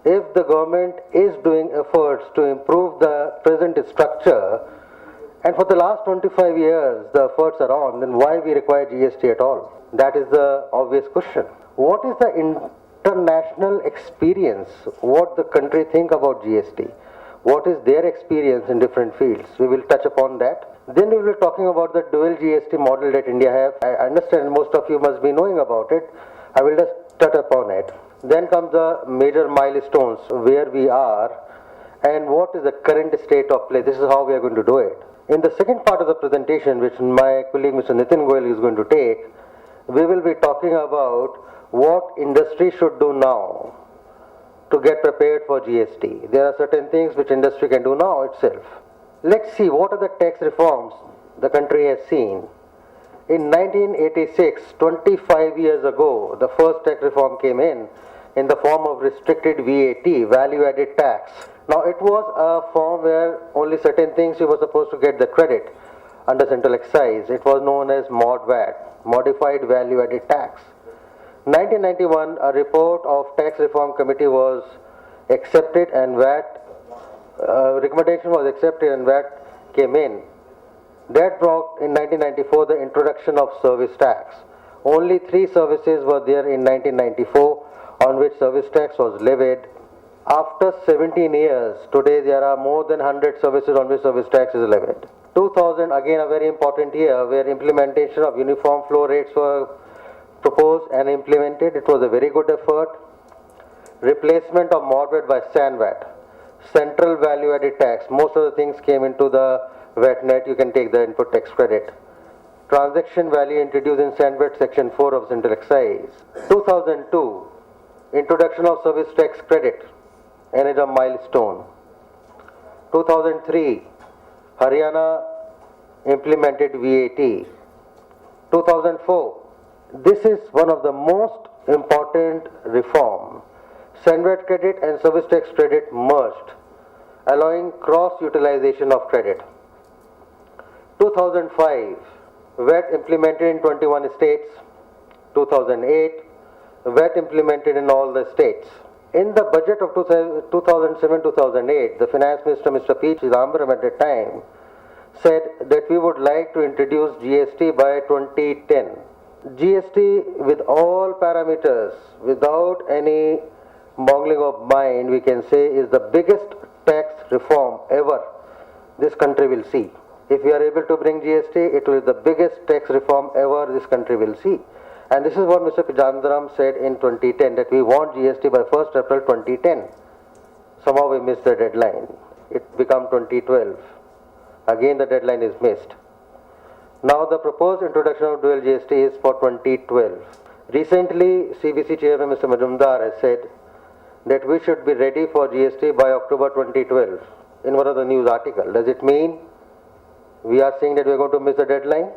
If the government is doing efforts to improve the present structure, and for the last 25 years the efforts are on, then why we require GST at all? That is the obvious question. What is the international experience? What the country think about GST? What is their experience in different fields? We will touch upon that. Then we will be talking about the dual GST model that India have. I understand most of you must be knowing about it. I will just touch upon it. Then comes the major milestones, where we are and what is the current state of play. This is how we are going to do it. In the second part of the presentation, which my colleague Mr. Nitin Goyal is going to take, we will be talking about what industry should do now to get prepared for GST. There are certain things which industry can do now itself. Let's see what are the tax reforms the country has seen. In 1986, 25 years ago, the first tax reform came in the form of restricted VAT, value-added tax. Now it was a form where only certain things you were supposed to get the credit under central excise. It was known as mod VAT, modified value-added tax. 1991, a report of tax reform committee was accepted and VAT recommendation was accepted and VAT came in. That brought in 1994 the introduction of service tax. Only 3 services were there in 1994 on which service tax was levied. After 17 years, today there are more than 100 services on which service tax is levied. 2000, again a very important year where implementation of uniform floor rates were proposed and implemented. It was a very good effort. Replacement of mod VAT by SAN VAT, central value added tax. Most of the things came into the VAT net. You can take the input tax credit. Transaction value introduced in SAN VAT section 4 of central excise. 2002, introduction of service tax credit, another milestone. 2003, Haryana implemented VAT. 2004, this is one of the most important reform. SAN VAT credit and service tax credit merged, allowing cross-utilization of credit. 2005, VAT implemented in 21 states. 2008, VAT implemented in all the states. In the budget of 2007-2008, the Finance Minister, Mr. P. Chidambaram at that time, said that we would like to introduce GST by 2010. GST with all parameters, without any boggling of mind, we can say is the biggest tax reform ever this country will see. If we are able to bring GST, it will be the biggest tax reform ever this country will see. And this is what Mr. Chidambaram said in 2010, that we want GST by 1st April 2010. Somehow we missed the deadline. It became 2012. Again the deadline is missed. Now the proposed introduction of dual GST is for 2012. Recently, CBC Chairman Mr. Majumdar has said that we should be ready for GST by October 2012 in one of the news articles. Does it mean we are saying that we are going to miss the deadline?